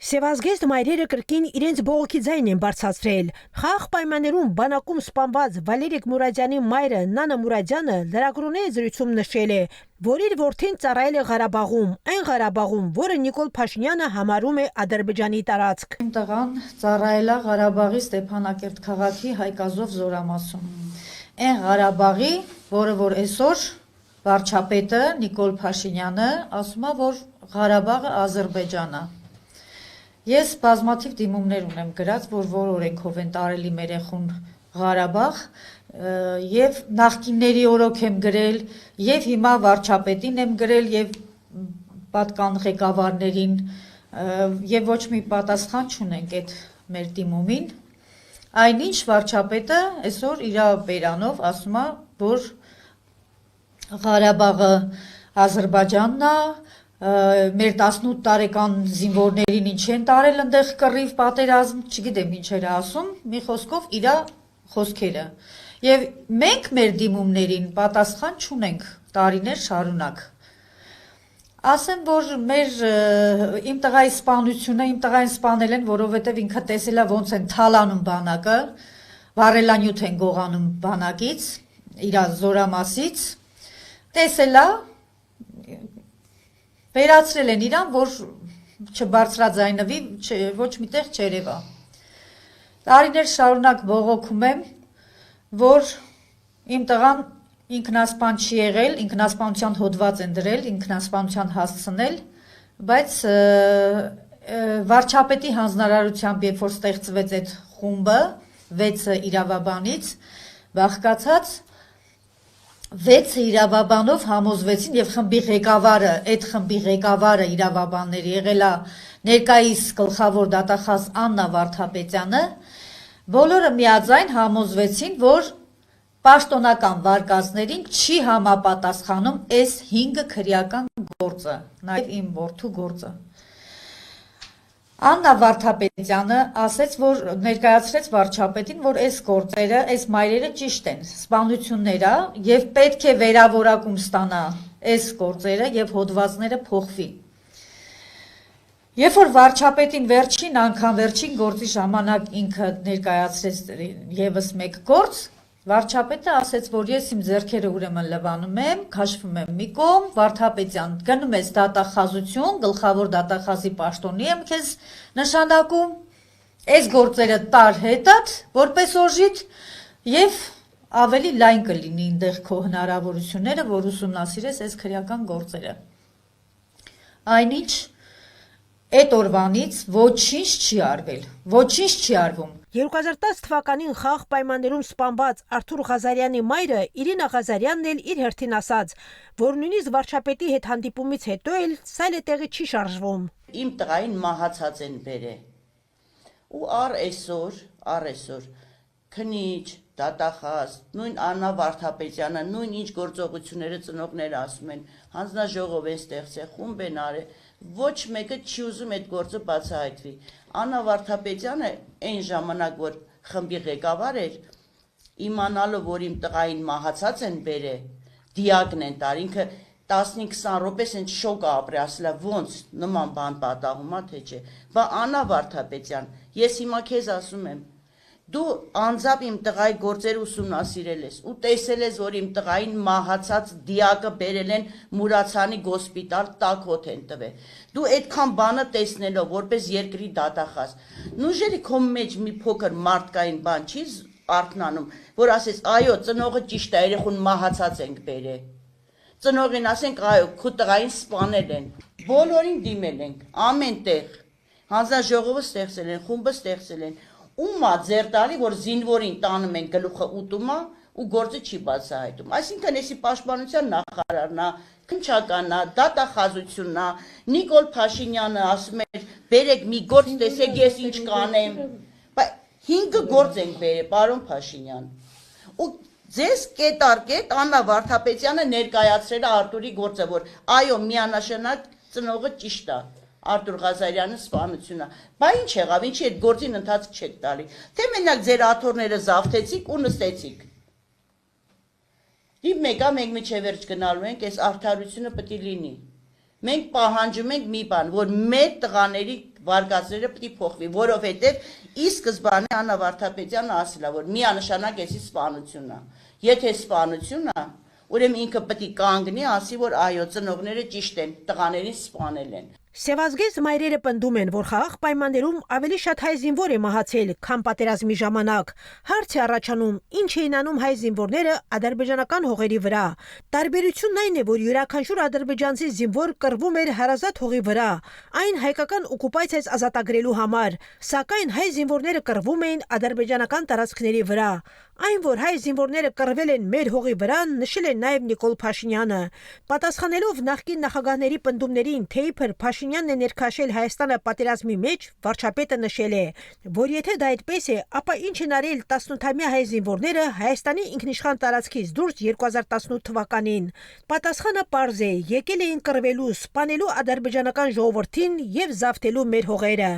Սևազգեստ մայրերը կրկին իրենց բողոքի ձայն են բարձրացրել։ Խաղաղ պայմաններում բանակում սպանված Վալերիկ Մուրադյանի մայրը Նանա Մուրադյանը լրագրողների զրույցում նշել է, որ իր որդին ծառայել է Ղարաբաղում, այն Ղարաբաղում, որը Նիկոլ Փաշինյանը համարում է Ադրբեջանի տարածք։ Իմ տղան ծառայել է Ղարաբաղի Ստեփանակերտ քաղաքի Հայկազով զորամասում։ Այն Ղարաբաղի, որը որ այսօր վարչապետը Նիկոլ Փաշինյանը ասում է, որ Ղարաբաղը Ադրբեջանն է։ Ես բազմաթիվ դիմումներ ունեմ գրած, որ օրենքով են տարել իմ երեխուն Ղարաբաղ, եւ նախկինների օրոք եմ գրել, եւ հիմա վարչապետին եմ գրել, եւ պատկան ղեկավարներին, եւ ոչ մի պատասխան չունենք այդ մեր դիմումին։ Այնինչ վարչապետը այսօր իր բերանով ասում է, որ Ղարաբաղը Ադրբեջանն է, մեր 18 տարեկան զինվորներին ինչ են տարել ընդեղ կռիվ պատերազմ, չգիտեմ ինչեր է ասում, մի խոսքով իր խոսքերը։ Եվ մենք մեր դիմումներին պատասխան չունենք տարիներ շարունակ։ Ասեմ, որ իմ տղայի սպանությունը, իմ տղային սպանել են, որովհետև ինքը տեսել է ոնց են թալանում բանակը, վառելանյութ են գողանում բանակից, իր զորամասից, տեսել է, վերացրել են իրան, որ չբարձրաձայնվի, ոչ միտեղ չերևա։ Տարիներ շարունակ բողոքում եմ, որ իմ տղան ինքնասպան չի եղել, ինքնասպանության հոդված են դրել, ինքնասպանության հասցնել, բայց վարչապետի հանձնարարությամբ, երբ որ ստեղծվեց այդ խումբը, 6 իրավաբանից, բաղկացած 6 իրավաբանով համոզվեցին եւ խմբի ղեկավարը, այդ խմբի ղեկավարը իրավաբանների եղել է ներկայիս գլխավոր դատախազ Աննա Վարդապետյանը, բոլորը միաձայն համոզվեցին, որ պաշտոնական վարկածներին չի համապատասխանում այս 5 քրեական գործը, նաեւ իմ որդու գործը։ Աննա Վարդապետյանը ասեց, որ ներկայացրեց վարչապետին, որ այս գործերը, այս մայրերը ճիշտ են, սպանություններ է եւ պետք է վերավորակում ստանա այս գործերը եւ հոդվածները փոխվի։ Երբ որ վարչապետին վերջին անգամ վերջին գործի ժամանակ ինքը ներկայացրեց եւս մեկ գործ, վարչապետը ասեց, որ ես իմ ձեռքերը ուրեմն լվանում եմ, քաշվում եմ մի կողմ, Վարդապետյան, գնում ես դատախազություն, գլխավոր դատախազի պաշտոնի եմ քեզ նշանակում, այս գործերը տար հետդ, որպես օժիտ, եւ ավելի լայն կլինի այնտեղ քո հնարավորությունները, որ ուսումնասիրես այս քրեական գործերը։ Այնինչ այդ օրվանից ոչինչ չի արվել, ոչինչ չի արվում։ 2010 թվականին խաղաղ պայմաններում սպանված Արթուր Ղազարյանի մայրը Իրինա Ղազարյանն էլ իր հերթին ասաց, որ նույնիսկ վարչապետի հետ հանդիպումից հետո էլ սայլը տեղի չի շարժվում։ Իմ տղային մահացած են բերել։ Ու առ այսօր քնիչ, դատախազ, նույն Աննա Վարդապետյանը, նույն ինչ գործողությունները ծնողները ասում են, հանձնաժողով են ստեղծել, խումբ են արել, ոչ մեկը չի ուզում այդ գործը բացահայտվի։ Աննա Վարդապետյանը այն ժամանակ, որ խմբի ղեկավար էր, իմանալով, որ իմ տղային մահացած են բերել, դիագն են տար, ինքը 15-20 րոպե են շոկ ապրել, ասել է ոնց նման բան պատահում է, թե չէ։ Բա Աննա Վարդապետյան, ես հիմա քեզ ասում եմ, դու անձամբ իմ տղայի գործերը ուսումնասիրել ես ու տեսել ես, որ իմ տղային մահացած դիակը բերել են Մուրացանի գոսպիտալ, տաք հոտ են տվել։ Դու այդքան բանը տեսնելով, որպես երկրի դատախազ, նույնիսկ քո մեջ մի փոքր մարդկային բան չի արթնանում, որ ասես, այո, ծնողը ճիշտ է, երեխուն մահացած ենք բերել։ Ծնողին ասենք, այո, քո տղային սպանել են։ Բոլորին դիմել ենք, ամեն տեղ։ Հանձնաժողովը ստեղծել են, խումբը ստեղծել են։ Ումա ձեր տալի, որ զինվորին տանում են գլուխը ուտում է ու գործը չի բացահայտում։ Այսինքն էսի պաշտպանության նախարարն է, քննչականն է, դատախազությունն է, Նիկոլ Փաշինյանը ասում է, բերեք մի գործ, տեսեք ես ինչ կանեմ։ Բայց 5 գործ ենք բերել, պարոն Փաշինյան։ Ու ձեզ կետարկետ Աննա Վարդապետյանը ներկայացրել է Արտուրի գործը, որ այո, միանշանակ ծնողը ճիշտ է։ Արթուր Ղազարյանը սպանությունը։ Բա ինչ եղավ, ինչի այդ գործին ընթացք չեք տալի։ Թե մենակ ձեր աթոռները զավթեցիք ու նստեցիք։ Դիպ մեկա մենք միջև վերջ գնալու ենք, այս արդարությունը պետք է լինի։ Մենք պահանջում ենք մի բան, որ մեր տղաների վարկածները պիտի փոխվի, որովհետև ի սկզբանե Աննա Վարդապետյանը ասել է, որ միանշանակ էսի սպանությունն է։ Եթե սպանություն է, ուրեմն ինքը պիտի կանգնի, ասի, որ այո, ծնողները ճիշտ են, տղաներին սպանել են։ Սևազգեզ մայրերը պնդում են, որ խաղաղ պայմաններում ավելի շատ հայ զինվոր է մահացել, քան պատերազմի ժամանակ։ Հարց է առաջանում, ինչ էին անում հայ զինվորները ադրբեջանական հողերի վրա։ Տարբերությունն այն է, որ յուրաքանչյուր ադրբեջանցի զինվոր կռվում էր հարազատ հողի վրա, այն հայկական օկուպացիայից ազատագրելու համար, սակայն հայ զինվորները կռվում էին ադրբեջանական տարածքների վրա։ Այն, որ հայ զինվորները կռվել են մեր հողի վրա, նշել է նաև Նիկոլ Փաշինյանը։ Պատասխանելով նախկին նախագահների պնդումներին, թե իբր Փաշինյանն է ներքաշել Հայաստանը պատերազմի մեջ, վարչապետը նշել է, որ եթե դա այդպես է, ապա ինչ են արել 18-ամյա հայ զինվորները Հայաստանի ինքնիշխան տարածքից դուրս 2018 թվականին։ Պատասխանը պարզ է, եկել էին կռվելու, սպանելու ադրբեջանական ժողովրդին եւ զավթելու մեր հողերը։